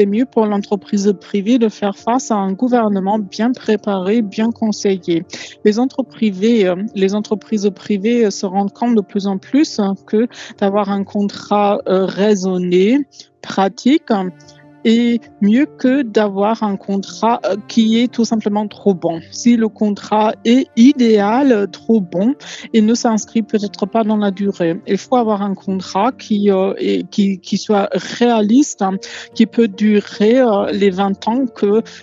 c'est mieux pour l'entreprise privée de faire face à un gouvernement bien préparé, bien conseillé. Les entreprises privées se rendent compte de plus en plus que d'avoir un contrat raisonné, pratique, est mieux que d'avoir un contrat qui est tout simplement trop bon. Si le contrat est idéal, trop bon, il ne s'inscrit peut-être pas dans la durée. Il faut avoir un contrat qui soit réaliste, qui peut durer les 20 ans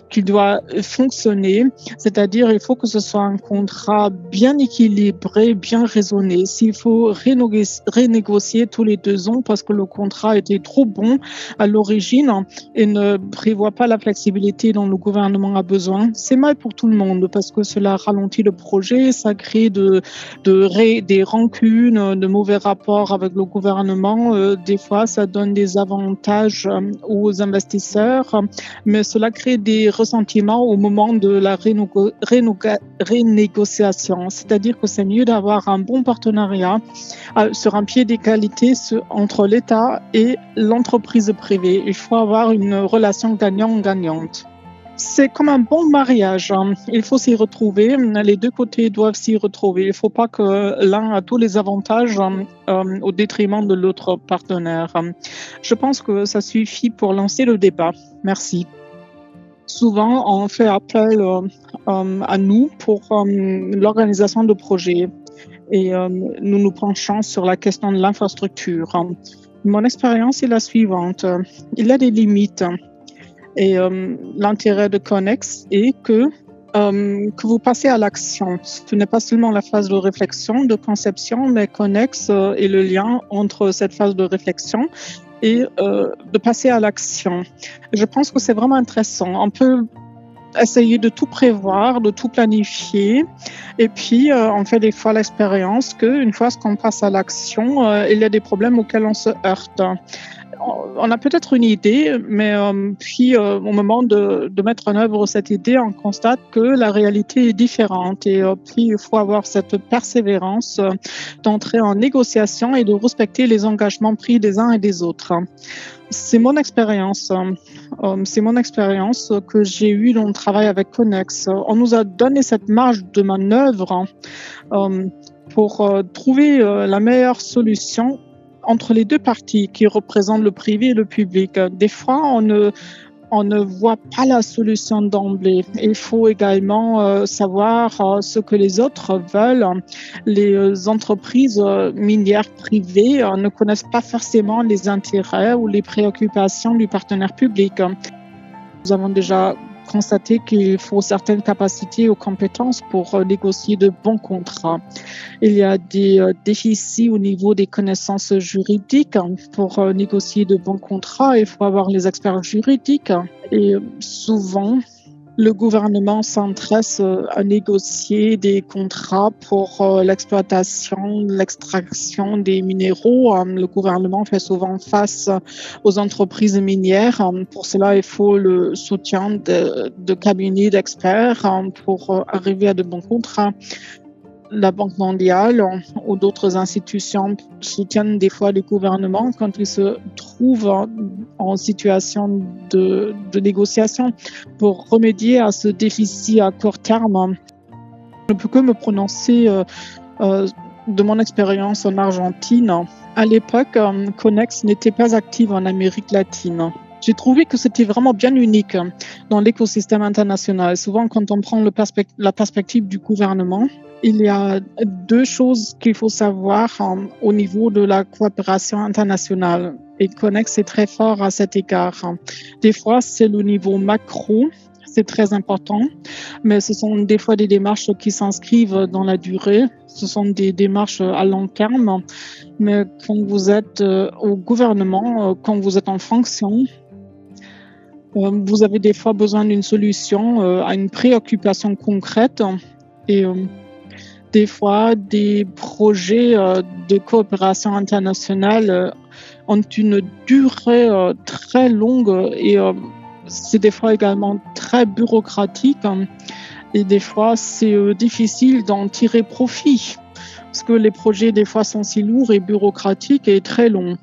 qu'il doit fonctionner. C'est-à-dire, il faut que ce soit un contrat bien équilibré, bien raisonné. S'il faut renégocier tous les 2 ans parce que le contrat était trop bon à l'origine, et ne prévoit pas la flexibilité dont le gouvernement a besoin, c'est mal pour tout le monde parce que cela ralentit le projet, ça crée des rancunes, de mauvais rapports avec le gouvernement. Des fois, ça donne des avantages aux investisseurs, mais cela crée des ressentiments au moment de la renégociation. C'est-à-dire que c'est mieux d'avoir un bon partenariat sur un pied d'égalité entre l'État et l'entreprise privée. Il faut avoir une relation gagnant-gagnante. C'est comme un bon mariage. Il faut s'y retrouver. Les deux côtés doivent s'y retrouver. Il ne faut pas que l'un a tous les avantages au détriment de l'autre partenaire. Je pense que ça suffit pour lancer le débat. Merci. Souvent, on fait appel à nous pour l'organisation de projets et nous nous penchons sur la question de l'infrastructure. Mon expérience est la suivante. Il y a des limites et l'intérêt de Connex est que vous passez à l'action. Ce n'est pas seulement la phase de réflexion, de conception, mais Connex est le lien entre cette phase de réflexion et de passer à l'action. Je pense que c'est vraiment intéressant. On peut essayer de tout prévoir, de tout planifier. Et puis, on fait des fois l'expérience qu'une fois qu'on passe à l'action, il y a des problèmes auxquels on se heurte. On a peut-être une idée, mais puis au moment de mettre en œuvre cette idée, on constate que la réalité est différente. Et puis, il faut avoir cette persévérance d'entrer en négociation et de respecter les engagements pris des uns et des autres. C'est mon expérience. C'est mon expérience que j'ai eue dans le travail avec Connex. On nous a donné cette marge de manœuvre pour trouver la meilleure solution entre les deux parties qui représentent le privé et le public. Des fois, on ne voit pas la solution d'emblée. Il faut également savoir ce que les autres veulent. Les entreprises minières privées ne connaissent pas forcément les intérêts ou les préoccupations du partenaire public. Nous avons déjà constaté qu'il faut certaines capacités ou compétences pour négocier de bons contrats. Il y a des déficits au niveau des connaissances juridiques. Pour négocier de bons contrats, il faut avoir les experts juridiques. Et souvent, le gouvernement s'intéresse à négocier des contrats pour l'exploitation, l'extraction des minéraux. Le gouvernement fait souvent face aux entreprises minières. Pour cela, il faut le soutien de cabinets d'experts pour arriver à de bons contrats. La Banque mondiale ou d'autres institutions soutiennent des fois les gouvernements quand ils se trouvent en situation de négociation pour remédier à ce déficit à court terme. Je ne peux que me prononcer de mon expérience en Argentine. À l'époque, Connex n'était pas active en Amérique latine. J'ai trouvé que c'était vraiment bien unique dans l'écosystème international. Souvent, quand on prend la perspective du gouvernement, il y a deux choses qu'il faut savoir au niveau de la coopération internationale. Et Connex est très fort à cet égard. Des fois, c'est le niveau macro, c'est très important, mais ce sont des fois des démarches qui s'inscrivent dans la durée. Ce sont des démarches à long terme. Mais quand vous êtes au gouvernement, quand vous êtes en fonction, vous avez des fois besoin d'une solution à une préoccupation concrète et des fois des projets de coopération internationale ont une durée très longue et c'est des fois également très bureaucratique et des fois c'est difficile d'en tirer profit parce que les projets des fois sont si lourds et bureaucratiques et très longs.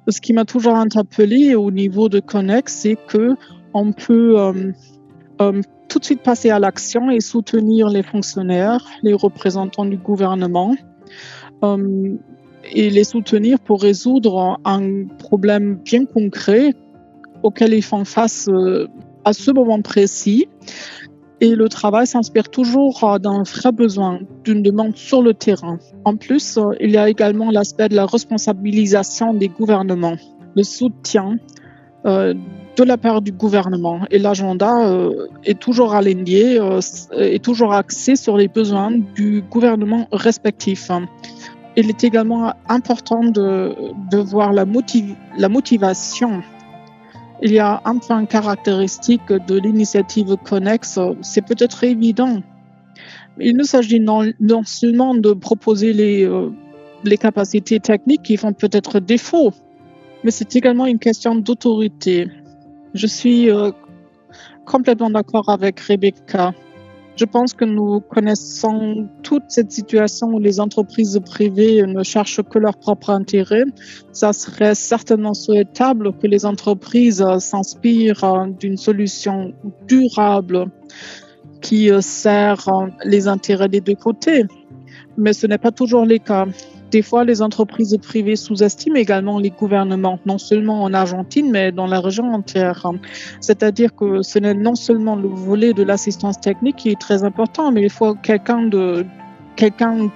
Ce qui m'a toujours interpellée au niveau de Connex, c'est que on peut tout de suite passer à l'action et soutenir les fonctionnaires, les représentants du gouvernement, euh, et les soutenir pour résoudre un problème bien concret auquel ils font face à ce moment précis. Et le travail s'inspire toujours d'un vrai besoin, d'une demande sur le terrain. En plus, il y a également l'aspect de la responsabilisation des gouvernements, le soutien de la part du gouvernement. Et l'agenda est toujours aligné, est toujours axé sur les besoins du gouvernement respectif. Il est également important de voir la motivation. Il y a un point caractéristique de l'initiative Connex, c'est peut-être évident. Il ne s'agit non seulement de proposer les capacités techniques qui font peut-être défaut, mais c'est également une question d'autorité. Je suis complètement d'accord avec Rebecca. Je pense que nous connaissons toute cette situation où les entreprises privées ne cherchent que leur propre intérêt. Ça serait certainement souhaitable que les entreprises s'inspirent d'une solution durable qui sert les intérêts des deux côtés. Mais ce n'est pas toujours le cas. Des fois, les entreprises privées sous-estiment également les gouvernements, non seulement en Argentine, mais dans la région entière. C'est-à-dire que ce n'est non seulement le volet de l'assistance technique qui est très important, mais il faut quelqu'un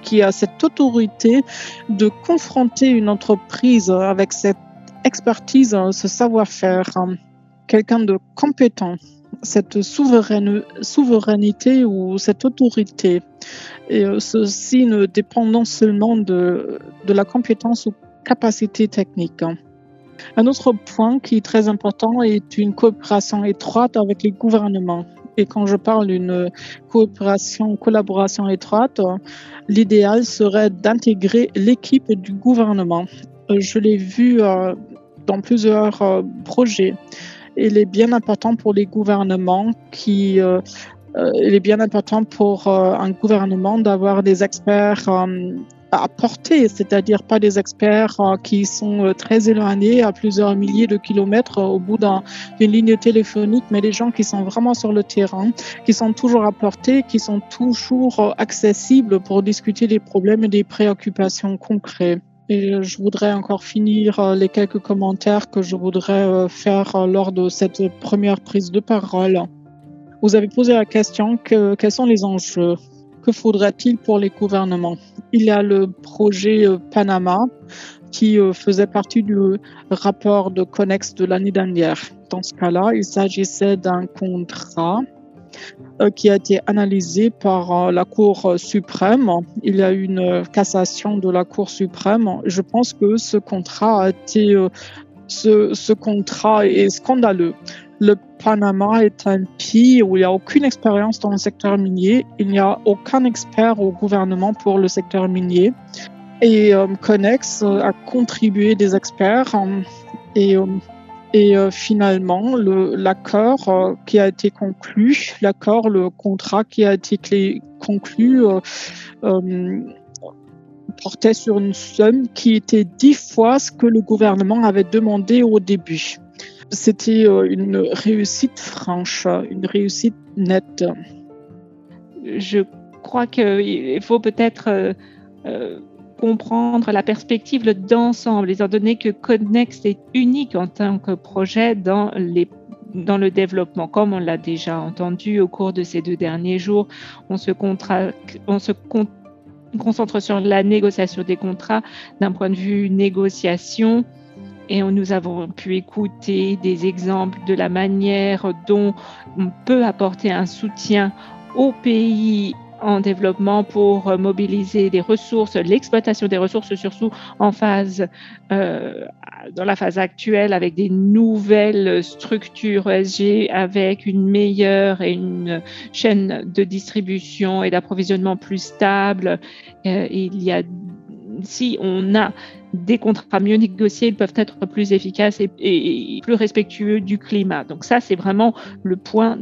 qui a cette autorité de confronter une entreprise avec cette expertise, ce savoir-faire, quelqu'un de compétent, cette souveraineté ou cette autorité. Et ceci ne dépend non seulement de la compétence ou capacité technique. Un autre point qui est très important est une coopération étroite avec les gouvernements. Et quand je parle d'une collaboration étroite, l'idéal serait d'intégrer l'équipe du gouvernement. Je l'ai vu dans plusieurs projets. Il est bien important pour les gouvernements il est bien important pour un gouvernement d'avoir des experts à portée, c'est-à-dire pas des experts qui sont très éloignés à plusieurs milliers de kilomètres au bout d'une ligne téléphonique, mais des gens qui sont vraiment sur le terrain, qui sont toujours à portée, qui sont toujours accessibles pour discuter des problèmes et des préoccupations concrètes. Et je voudrais encore finir les quelques commentaires que je voudrais faire lors de cette première prise de parole. Vous avez posé la question quels sont les enjeux? Que faudrait-il pour les gouvernements? Il y a le projet Panama qui faisait partie du rapport de Connex de l'année dernière. Dans ce cas-là, il s'agissait d'un contrat qui a été analysé par la Cour suprême. Il y a eu une cassation de la Cour suprême. Je pense que ce contrat est scandaleux. Le Panama est un pays où il n'y a aucune expérience dans le secteur minier. Il n'y a aucun expert au gouvernement pour le secteur minier. Et Connex a contribué des experts et finalement l'accord qui a été conclu, le contrat qui a été conclu portait sur une somme qui était 10 fois ce que le gouvernement avait demandé au début. C'était une réussite franche, une réussite nette. Je crois qu'il faut peut-être comprendre la perspective d'ensemble, étant donné que Connex est unique en tant que projet dans le développement. Comme on l'a déjà entendu au cours de ces 2 derniers jours, on se concentre sur la négociation des contrats d'un point de vue négociation. Et nous avons pu écouter des exemples de la manière dont on peut apporter un soutien aux pays en développement pour mobiliser des ressources, l'exploitation des ressources, surtout dans la phase actuelle avec des nouvelles structures ESG, avec une meilleure et une chaîne de distribution et d'approvisionnement plus stable. Si on a des contrats mieux négociés, ils peuvent être plus efficaces et plus respectueux du climat. Donc ça, c'est vraiment le point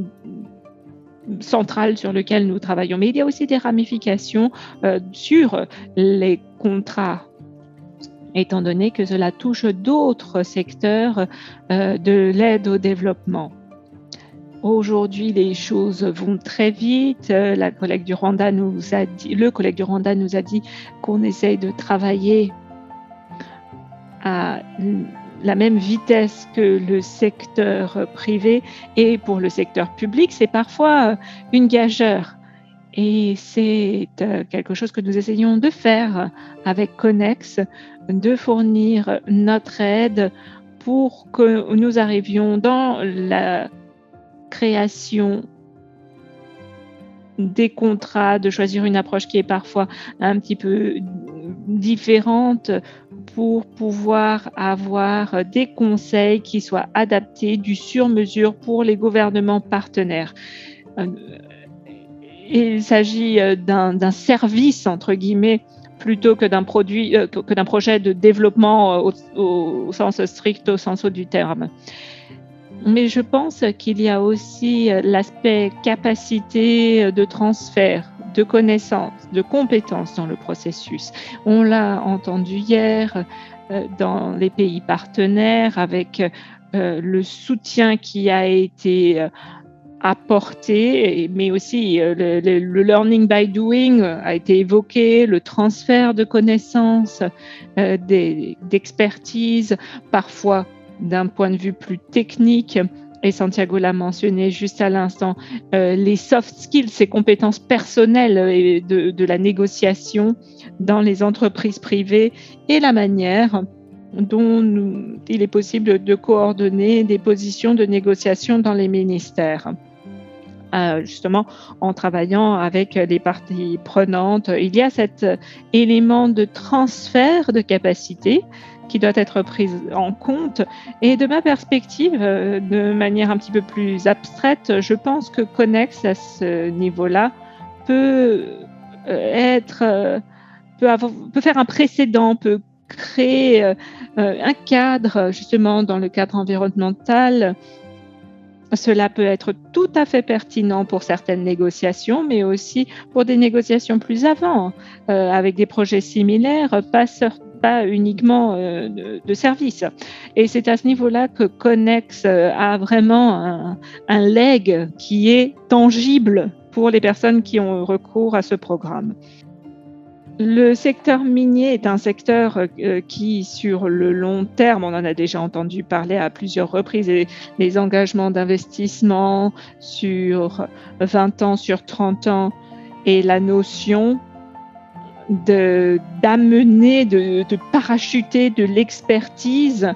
central sur lequel nous travaillons. Mais il y a aussi des ramifications sur les contrats étant donné que cela touche d'autres secteurs de l'aide au développement. Aujourd'hui, les choses vont très vite. Le collègue du Rwanda nous a dit qu'on essaye de travailler à la même vitesse que le secteur privé, et pour le secteur public, c'est parfois une gageure. Et c'est quelque chose que nous essayons de faire avec Connex, de fournir notre aide pour que nous arrivions dans la création des contrats, de choisir une approche qui est parfois un petit peu différente pour pouvoir avoir des conseils qui soient adaptés du sur-mesure pour les gouvernements partenaires. Il s'agit d'un service, entre guillemets, plutôt que d'un produit, que d'un projet de développement au sens strict, au sens haut du terme. Mais je pense qu'il y a aussi l'aspect capacité de transfert, de connaissances, de compétences dans le processus. On l'a entendu hier dans les pays partenaires avec le soutien qui a été apporté, mais aussi le learning by doing a été évoqué, le transfert de connaissances, d'expertise, parfois d'un point de vue plus technique, et Santiago l'a mentionné juste à l'instant, les soft skills, ces compétences personnelles de la négociation dans les entreprises privées, et la manière dont il est possible de coordonner des positions de négociation dans les ministères. Justement, en travaillant avec les parties prenantes, il y a cet élément de transfert de capacité qui doit être prise en compte. Et de ma perspective, de manière un petit peu plus abstraite, je pense que Connex, à ce niveau-là, peut faire un précédent, peut créer un cadre, justement, dans le cadre environnemental. Cela peut être tout à fait pertinent pour certaines négociations, mais aussi pour des négociations plus avant, avec des projets similaires, pas uniquement de services. Et c'est à ce niveau-là que Connex a vraiment un leg qui est tangible pour les personnes qui ont recours à ce programme. Le secteur minier est un secteur qui, sur le long terme, on en a déjà entendu parler à plusieurs reprises, et les engagements d'investissement sur 20 ans, sur 30 ans, et la notion d'amener, de parachuter de l'expertise,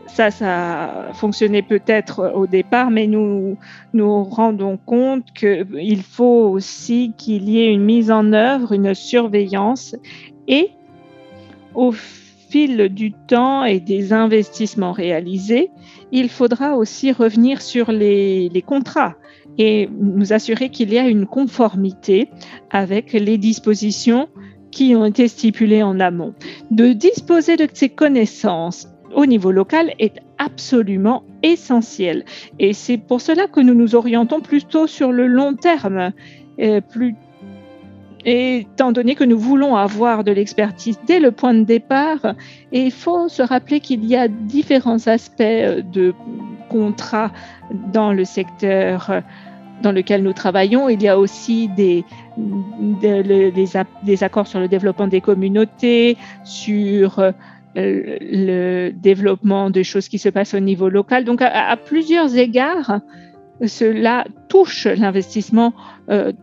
ça fonctionnait peut-être au départ, mais nous rendons compte qu'il faut aussi qu'il y ait une mise en œuvre, une surveillance, et au fil du temps et des investissements réalisés, il faudra aussi revenir sur les contrats et nous assurer qu'il y a une conformité avec les dispositions qui ont été stipulées en amont. De disposer de ces connaissances au niveau local est absolument essentiel. Et c'est pour cela que nous nous orientons plutôt sur le long terme, étant donné que nous voulons avoir de l'expertise dès le point de départ. Et il faut se rappeler qu'il y a différents aspects de contrat dans le secteur dans lequel nous travaillons. Il y a aussi des accords sur le développement des communautés, sur le développement de choses qui se passent au niveau local. Donc, à plusieurs égards, cela touche l'investissement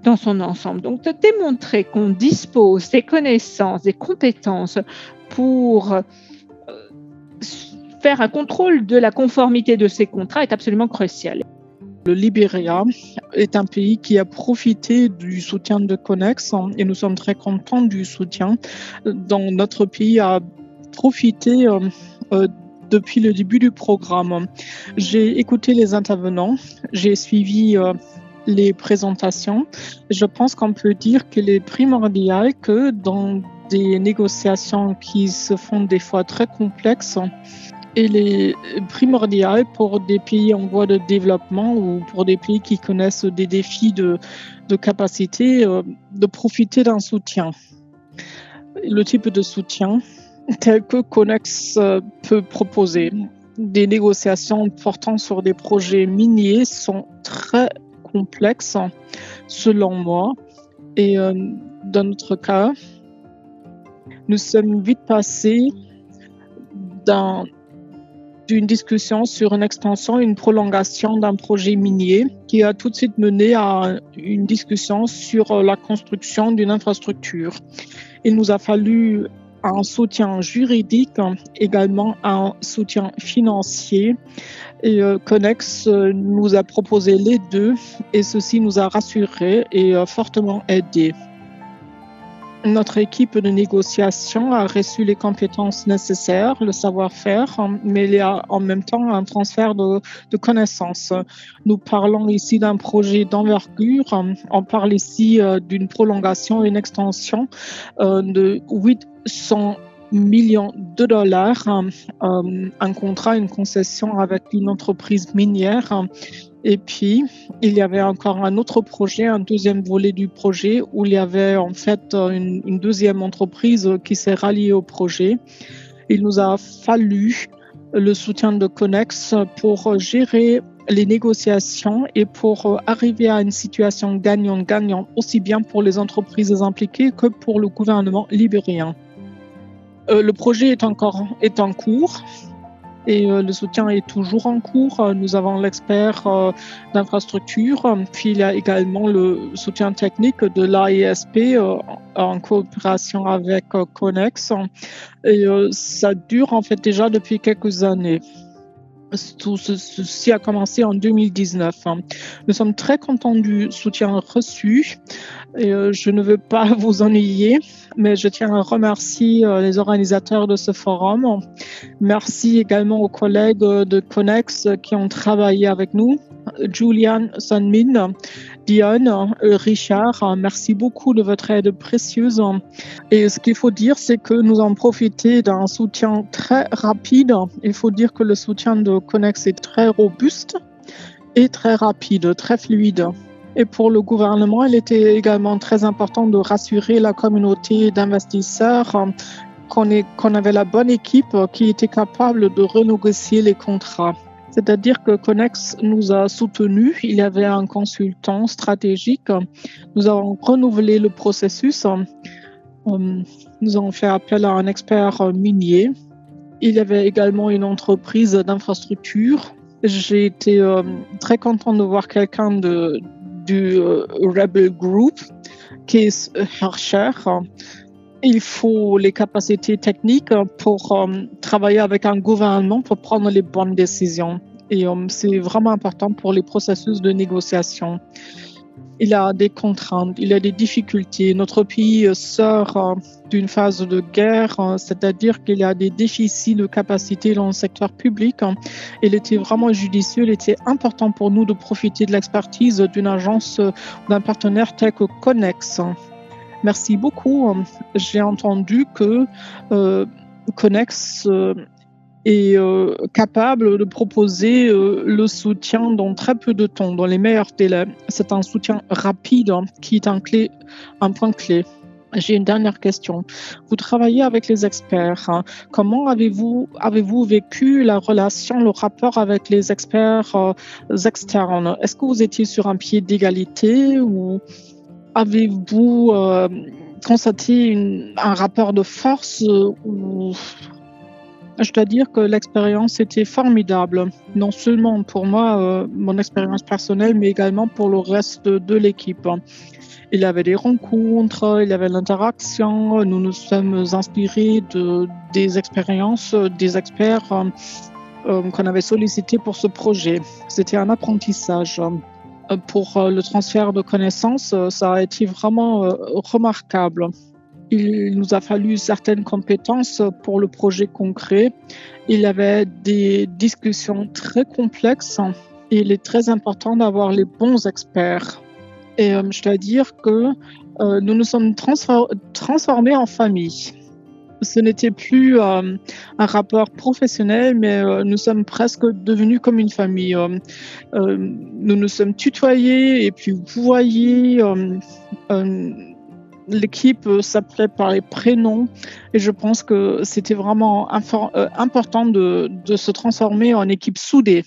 dans son ensemble. Donc, de démontrer qu'on dispose des connaissances, des compétences pour faire un contrôle de la conformité de ces contrats est absolument crucial. Le Libéria est un pays qui a profité du soutien de Connex et nous sommes très contents du soutien dont notre pays a profité depuis le début du programme. J'ai écouté les intervenants, j'ai suivi les présentations. Je pense qu'on peut dire qu'il est primordial que dans des négociations qui se font des fois très complexes, il est primordial pour des pays en voie de développement ou pour des pays qui connaissent des défis de capacité de profiter d'un soutien. Le type de soutien tels que Connex peut proposer. Des négociations portant sur des projets miniers sont très complexes, selon moi. Et dans notre cas, nous sommes vite passés d'une discussion sur une extension et une prolongation d'un projet minier qui a tout de suite mené à une discussion sur la construction d'une infrastructure. Il nous a fallu un soutien juridique, également un soutien financier. Et Connex nous a proposé les deux et ceci nous a rassurés et fortement aidés. Notre équipe de négociation a reçu les compétences nécessaires, le savoir-faire, mais il y a en même temps un transfert de connaissances. Nous parlons ici d'un projet d'envergure. On parle ici d'une prolongation et une extension de 800 millions de dollars, un contrat, une concession avec une entreprise minière. Et puis, il y avait encore un autre projet, un deuxième volet du projet, où il y avait en fait une deuxième entreprise qui s'est ralliée au projet. Il nous a fallu le soutien de Connex pour gérer les négociations et pour arriver à une situation gagnant-gagnant, aussi bien pour les entreprises impliquées que pour le gouvernement libérien. Le projet est en cours. Et le soutien est toujours en cours. Nous avons l'expert d'infrastructure, puis il y a également le soutien technique de l'AISP en coopération avec Connex. Et ça dure en fait déjà depuis quelques années. Tout ceci a commencé en 2019. Nous sommes très contents du soutien reçu et je ne veux pas vous ennuyer, mais je tiens à remercier les organisateurs de ce forum. Merci également aux collègues de Connex qui ont travaillé avec nous. Julian, Sunmin, Dion, Richard, merci beaucoup de votre aide précieuse. Et ce qu'il faut dire, c'est que nous avons profité d'un soutien très rapide. Il faut dire que le soutien de Connex est très robuste et très rapide, très fluide. Et pour le gouvernement, il était également très important de rassurer la communauté d'investisseurs qu'on avait la bonne équipe qui était capable de renégocier les contrats. C'est-à-dire que Connex nous a soutenus. Il y avait un consultant stratégique. Nous avons renouvelé le processus. Nous avons fait appel à un expert minier. Il y avait également une entreprise d'infrastructure. J'ai été très content de voir quelqu'un du Rebel Group, Kees Herscher. Il faut les capacités techniques pour travailler avec un gouvernement pour prendre les bonnes décisions. Et c'est vraiment important pour les processus de négociation. Il y a des contraintes, il y a des difficultés. Notre pays sort d'une phase de guerre, c'est-à-dire qu'il y a des déficits de capacité dans le secteur public. Il était vraiment judicieux, il était important pour nous de profiter de l'expertise d'une agence, d'un partenaire tel que Connex. Merci beaucoup. J'ai entendu que Connex est capable de proposer le soutien dans très peu de temps, dans les meilleurs délais. C'est un soutien rapide qui est un point clé. J'ai une dernière question. Vous travaillez avec les experts. Comment avez-vous vécu la relation, le rapport avec les experts externes? Est-ce que vous étiez sur un pied d'égalité ou avez-vous constaté un rapport de force ou... Je dois dire que l'expérience était formidable, non seulement pour moi, mon expérience personnelle, mais également pour le reste de l'équipe. Il y avait des rencontres, il y avait l'interaction, nous nous sommes inspirés des expériences des experts qu'on avait sollicités pour ce projet. C'était un apprentissage. Pour le transfert de connaissances, ça a été vraiment remarquable. Il nous a fallu certaines compétences pour le projet concret. Il y avait des discussions très complexes et il est très important d'avoir les bons experts. Et je dois dire que nous nous sommes transformés en famille. Ce n'était plus un rapport professionnel, mais nous sommes presque devenus comme une famille. Nous nous sommes tutoyés et puis vouvoyés. l'équipe s'appelait par les prénoms et je pense que c'était vraiment important de se transformer en équipe soudée.